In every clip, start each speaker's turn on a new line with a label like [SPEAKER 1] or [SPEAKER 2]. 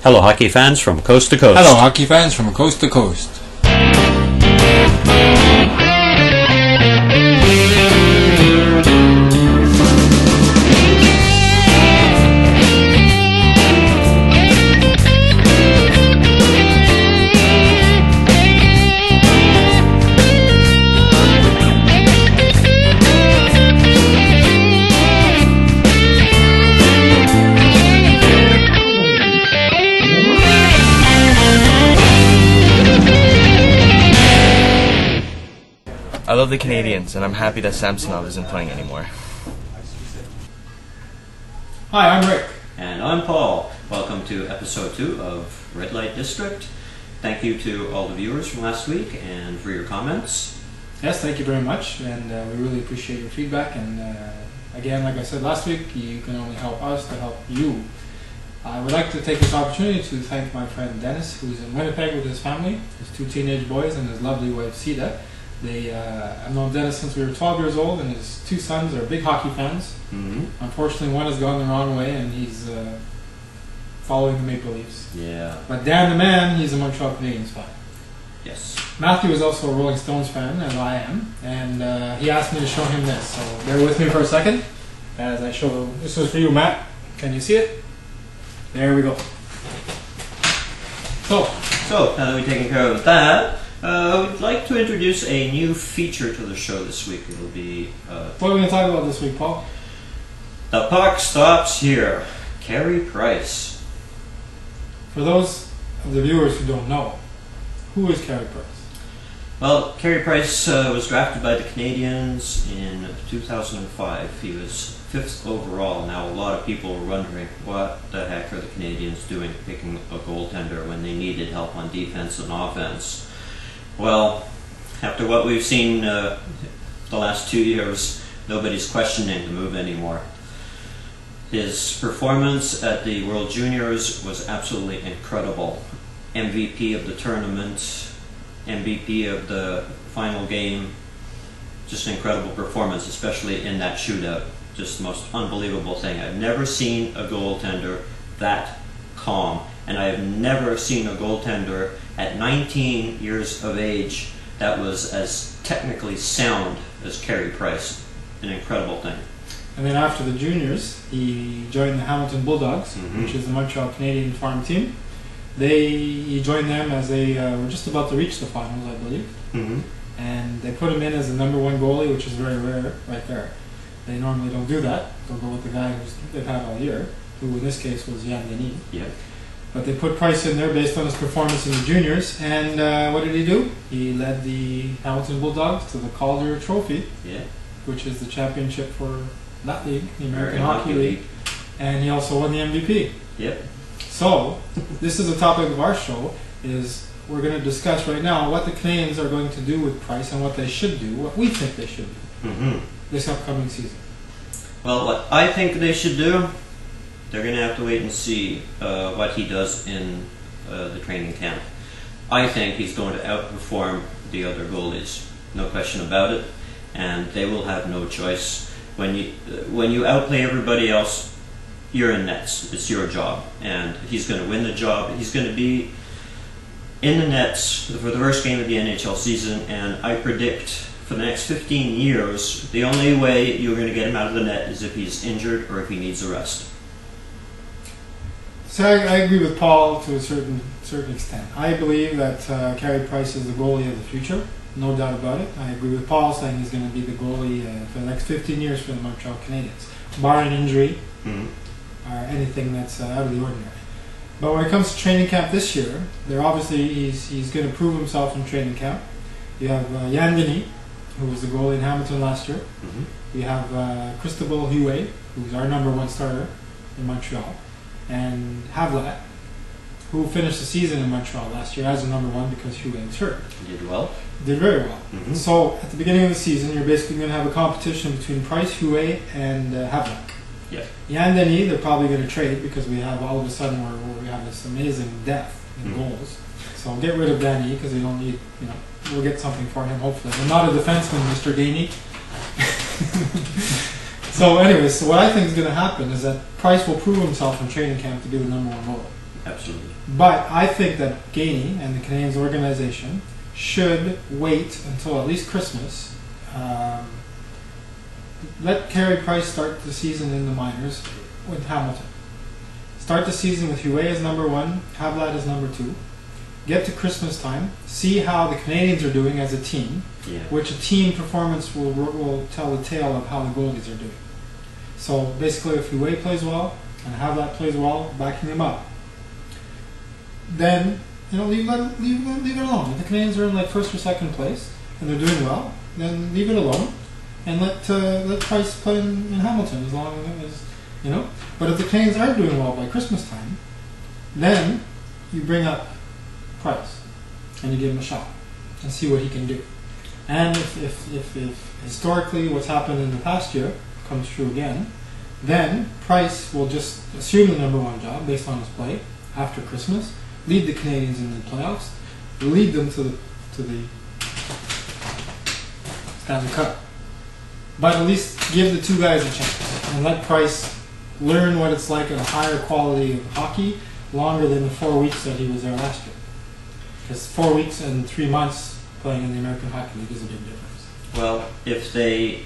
[SPEAKER 1] Hello, hockey fans from coast to coast.
[SPEAKER 2] Hello, hockey fans from coast to coast.
[SPEAKER 3] I love the Canadians, and I'm happy that Samsonov isn't playing anymore.
[SPEAKER 4] Hi, I'm Rick.
[SPEAKER 1] And I'm Paul. Welcome to episode 2 of Red Light District. Thank you to all the viewers from last week and for your comments.
[SPEAKER 4] Yes, thank you very much, and we really appreciate your feedback. And again, like I said last week, you can only help us to help you. I would like to take this opportunity to thank my friend Dennis, who's in Winnipeg with his family, his 2 teenage boys, and his lovely wife Sita. I've known Dennis since we were 12 years old, and his 2 sons are big hockey fans.
[SPEAKER 1] Mm-hmm.
[SPEAKER 4] Unfortunately, one has gone the wrong way, and he's following the Maple Leafs.
[SPEAKER 1] Yeah.
[SPEAKER 4] But Dan the man, he's a Montreal Canadiens fan.
[SPEAKER 1] Yes.
[SPEAKER 4] Matthew is also a Rolling Stones fan, as I am, and he asked me to show him this. So bear with me for a second as I show. This was for you, Matt. Can you see it? There we go.
[SPEAKER 1] So now that we've taken care of that, we'd like to introduce a new feature to the show this week. It'll be
[SPEAKER 4] What are we going to talk about this week, Paul?
[SPEAKER 1] The Puck Stops Here. Carey Price.
[SPEAKER 4] For those of the viewers who don't know, who is Carey Price?
[SPEAKER 1] Well, Carey Price was drafted by the Canadiens in 2005. He was 5th overall. Now, a lot of people are wondering what the heck are the Canadiens doing picking a goaltender when they needed help on defense and offense. Well, after what we've seen the last 2 years, nobody's questioning the move anymore. His performance at the World Juniors was absolutely incredible. MVP of the tournament, MVP of the final game. Just an incredible performance, especially in that shootout. Just the most unbelievable thing. I've never seen a goaltender that calm, and I have never seen a goaltender at 19 years of age that was as technically sound as Carey Price. An incredible thing.
[SPEAKER 4] And then after the juniors, he joined the Hamilton Bulldogs, which is the Montreal Canadian farm team. He joined them as they were just about to reach the finals, I believe.
[SPEAKER 1] Mm-hmm.
[SPEAKER 4] And they put him in as the number 1 goalie, which is very rare right there. They normally don't do that. They'll go with the guy they've had all year, who in this case was Jan Denis.
[SPEAKER 1] Yeah.
[SPEAKER 4] But they put Price in there based on his performance in the juniors. And what did he do? He led the Hamilton Bulldogs to the Calder Trophy, which is the championship for that league, the American Hockey League. And he also won the MVP.
[SPEAKER 1] Yep.
[SPEAKER 4] So, this is the topic of our show, is we're going to discuss right now what the Canadiens are going to do with Price and what they should do, what we think they should do this upcoming season.
[SPEAKER 1] Well, what I think they should do, they're going to have to wait and see what he does in the training camp. I think he's going to outperform the other goalies, no question about it, and they will have no choice. When you outplay everybody else, you're in nets. It's your job, and he's going to win the job. He's going to be in the nets for the first game of the NHL season, and I predict for the next 15 years, the only way you're going to get him out of the net is if he's injured or if he needs a rest.
[SPEAKER 4] So I agree with Paul to a certain extent. I believe that Carey Price is the goalie of the future, no doubt about it. I agree with Paul saying he's going to be the goalie for the next 15 years for the Montreal Canadiens, barring injury or anything that's out of the ordinary. But when it comes to training camp this year, he's going to prove himself in training camp. You have Jan Denis, who was the goalie in Hamilton last year. We have Cristobal Huet, who's our number 1 starter in Montreal, and Havlat, who finished the season in Montreal last year as a number 1 because Huet was hurt.
[SPEAKER 1] Did well.
[SPEAKER 4] Did very well. So at the beginning of the season, you're basically going to have a competition between Price, Huet, and Havlat.
[SPEAKER 1] Yeah.
[SPEAKER 4] Jan Denis, they're probably going to trade because we have all of a sudden where we have this amazing depth in goals. So get rid of Denis because they don't need, we'll get something for him hopefully. I'm not a defenseman, Mr. Denis. So anyways, so what I think is going to happen is that Price will prove himself in training camp to be the number 1 goalie.
[SPEAKER 1] Absolutely.
[SPEAKER 4] But I think that Gainey and the Canadiens organization should wait until at least Christmas. Let Carey Price start the season in the minors with Hamilton. Start the season with Huet as number 1, Havlat as number 2. Get to Christmas time, see how the Canadiens are doing as a team, which a team performance will tell the tale of how the goalies are doing. So basically, if Huet plays well and Havlat plays well, backing them up, then leave it alone. If the Canadiens are in like first or second place and they're doing well, then leave it alone and let Price play in Hamilton as long as But if the Canadiens aren't doing well by Christmas time, then you bring up Price and you give him a shot and see what he can do. And if historically what's happened in the past year comes true again, then Price will just assume the number 1 job based on his play after Christmas, lead the Canadiens in the playoffs, lead them to the Stanley Cup. But at least give the 2 guys a chance and let Price learn what it's like at a higher quality of hockey longer than the 4 weeks that he was there last year. Because 4 weeks and 3 months playing in the American Hockey League is a big difference.
[SPEAKER 1] Well, if they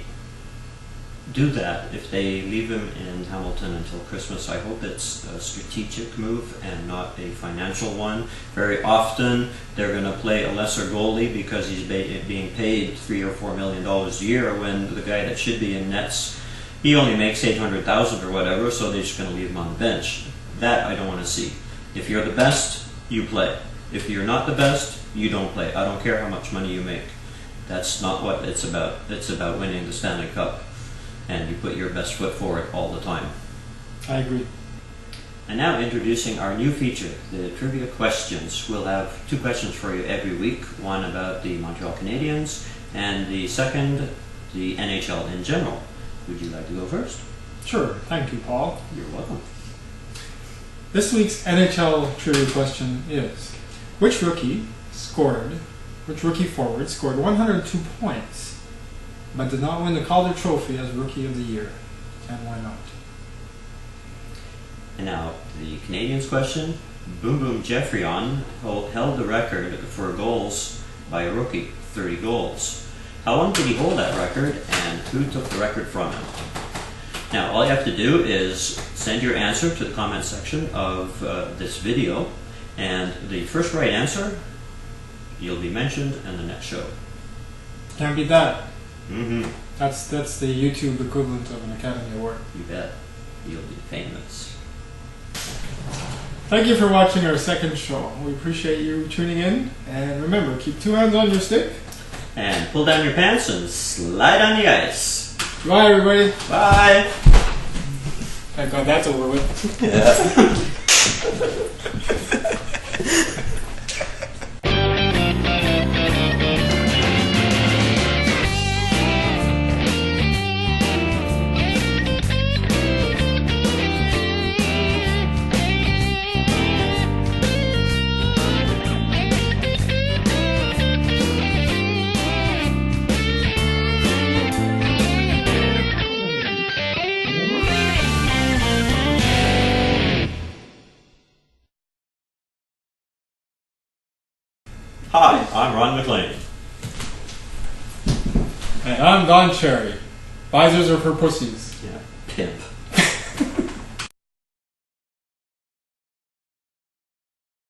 [SPEAKER 1] do that, if they leave him in Hamilton until Christmas, I hope it's a strategic move and not a financial one. Very often they're going to play a lesser goalie because he's being paid $3 or $4 million a year, when the guy that should be in nets, he only makes $800,000 or whatever, so they're just going to leave him on the bench. That I don't want to see. If you're the best, you play. If you're not the best, you don't play. I don't care how much money you make. That's not what it's about. It's about winning the Stanley Cup. And you put your best foot forward all the time.
[SPEAKER 4] I agree.
[SPEAKER 1] And now introducing our new feature, the Trivia Questions. We'll have 2 questions for you every week. One about the Montreal Canadiens, and the second, the NHL in general. Would you like to go first?
[SPEAKER 4] Sure. Thank you, Paul.
[SPEAKER 1] You're welcome.
[SPEAKER 4] This week's NHL trivia question is: which rookie forward scored 102 points but did not win the Calder Trophy as Rookie of the Year, and why not?
[SPEAKER 1] And now the Canadiens question. Boom Boom Geoffrion held the record for goals by a rookie, 30 goals. How long did he hold that record, and who took the record from him? Now all you have to do is send your answer to the comment section of this video, and the first right answer, you'll be mentioned in the next show.
[SPEAKER 4] Can't beat that.
[SPEAKER 1] Mm-hmm.
[SPEAKER 4] That's the YouTube equivalent of an Academy Award.
[SPEAKER 1] You bet. You'll be famous.
[SPEAKER 4] Thank you for watching our second show. We appreciate you tuning in. And remember, keep 2 hands on your stick.
[SPEAKER 1] And pull down your pants and slide on the ice.
[SPEAKER 4] Bye, everybody.
[SPEAKER 1] Bye.
[SPEAKER 4] Thank God that's over with.
[SPEAKER 1] Yeah. Hi, I'm Ron McLean.
[SPEAKER 4] And I'm Don Cherry. Visors are for pussies.
[SPEAKER 1] Yeah, pimp.